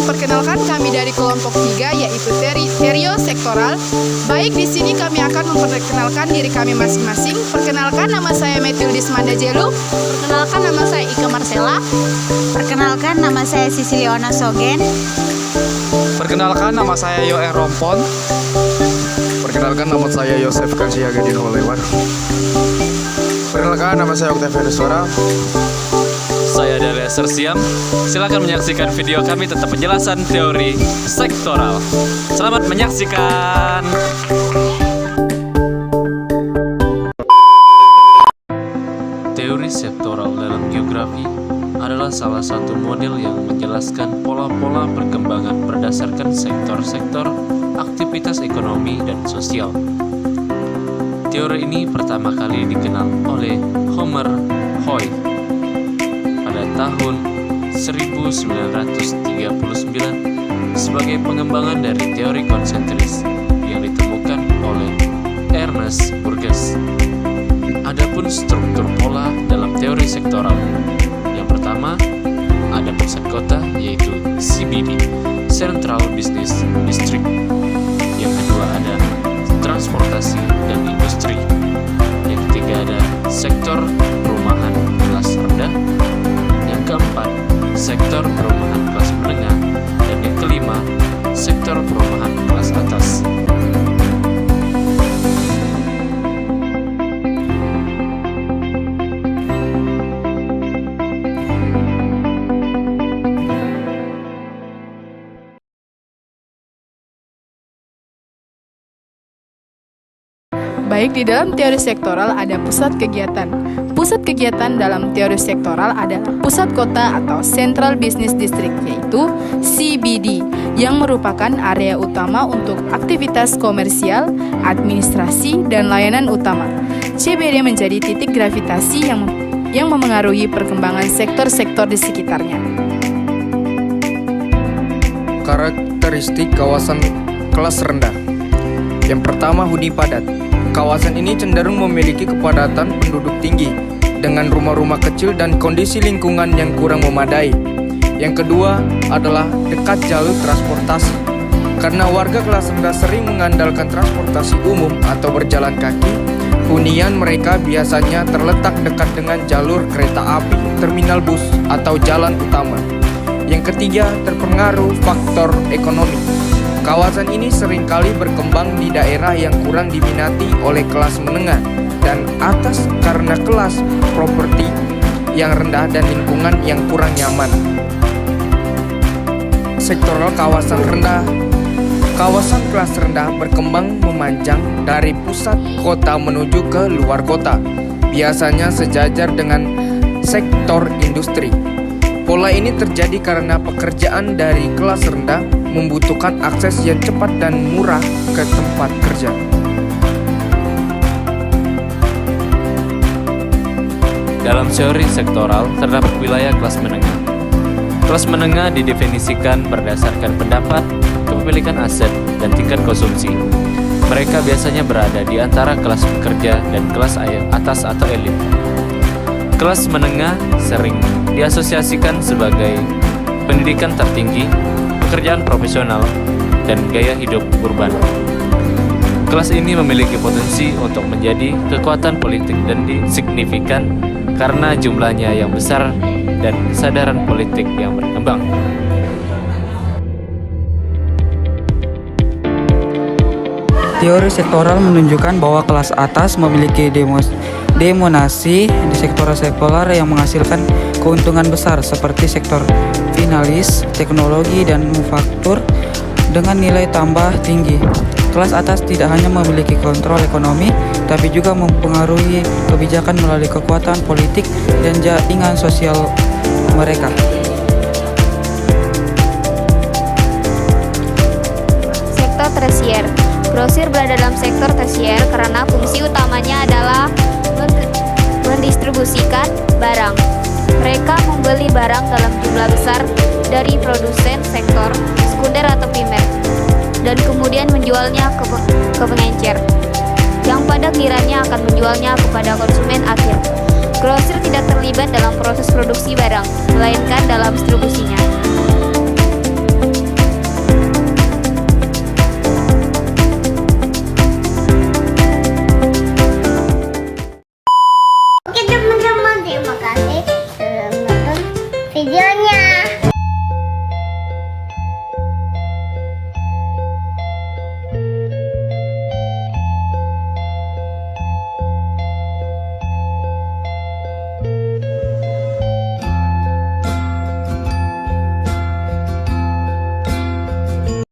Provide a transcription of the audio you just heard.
Perkenalkan kami dari kelompok 3 yaitu Terio Sektoral. Baik, di sini kami akan memperkenalkan diri kami masing-masing. Perkenalkan, nama saya Metildis Mandajelu. Perkenalkan, nama saya Ika Marcella. Perkenalkan, nama saya Sisiliona Sogen. Perkenalkan, nama saya Yoel Rompon. Perkenalkan, nama saya Yosef Kansiagadin Holewan. Perkenalkan, nama saya Octavianus Sora. Saya Dalia Sersiam. Silakan menyaksikan video kami tentang penjelasan teori sektoral. Selamat menyaksikan. Teori sektoral dalam geografi adalah salah satu model yang menjelaskan pola-pola perkembangan berdasarkan sektor-sektor aktivitas ekonomi dan sosial. Teori ini pertama kali dikenal oleh Homer Hoy pada tahun 1939 sebagai pengembangan dari teori konsentris yang ditemukan oleh Ernest Burgess. Adapun struktur pola dalam teori sektoral, yang pertama ada pusat kota yaitu CBD, Central Business District. Yang kedua ada transportasi dan industri. Yang ketiga ada sektor perumahan kelas rendah. Yang keempat, sektor perumahan kelas menengah. Dan yang kelima, sektor perumahan kelas atas. Baik, di dalam teori sektoral ada pusat kegiatan. Pusat kegiatan dalam teori sektoral adalah pusat kota atau Central Business District, yaitu CBD, yang merupakan area utama untuk aktivitas komersial, administrasi, dan layanan utama. CBD menjadi titik gravitasi yang memengaruhi perkembangan sektor-sektor di sekitarnya. Karakteristik kawasan kelas rendah. Yang pertama, huni padat. Kawasan ini cenderung memiliki kepadatan penduduk tinggi dengan rumah-rumah kecil dan kondisi lingkungan yang kurang memadai. Yang kedua adalah dekat jalur transportasi. Karena warga kelas rendah sering mengandalkan transportasi umum atau berjalan kaki, hunian mereka biasanya terletak dekat dengan jalur kereta api, terminal bus, atau jalan utama. Yang ketiga, terpengaruh faktor ekonomi. Kawasan ini seringkali berkembang di daerah yang kurang diminati oleh kelas menengah dan atas karena kelas properti yang rendah dan lingkungan yang kurang nyaman. Sektoral kawasan rendah. Kawasan kelas rendah berkembang memanjang dari pusat kota menuju ke luar kota, biasanya sejajar dengan sektor industri. Pola ini terjadi karena pekerjaan dari kelas rendah membutuhkan akses yang cepat dan murah ke tempat kerja. Dalam teori sektoral terdapat wilayah kelas menengah. Kelas menengah didefinisikan berdasarkan pendapat, kepemilikan aset, dan tingkat konsumsi. Mereka biasanya berada di antara kelas pekerja dan kelas atas atau elit. Kelas menengah sering diasosiasikan sebagai pendidikan tertinggi, pekerjaan profesional, dan gaya hidup urban. Kelas ini memiliki potensi untuk menjadi kekuatan politik dan signifikan karena jumlahnya yang besar dan kesadaran politik yang berkembang. Teori sektoral menunjukkan bahwa kelas atas memiliki dominasi di sektor sekuler yang menghasilkan keuntungan besar seperti sektor finalis, teknologi, dan manufaktur dengan nilai tambah tinggi. Kelas atas tidak hanya memiliki kontrol ekonomi, tapi juga mempengaruhi kebijakan melalui kekuatan politik dan jaringan sosial mereka. Sektor tersier. Grosir berada dalam sektor tersier karena fungsi utamanya adalah mendistribusikan barang. Mereka membeli barang dalam jumlah besar dari produsen sektor sekunder atau primer dan kemudian menjualnya ke pengencer, yang pada gilirannya akan menjualnya kepada konsumen akhir. Grosir tidak terlibat dalam proses produksi barang, melainkan dalam distribusinya.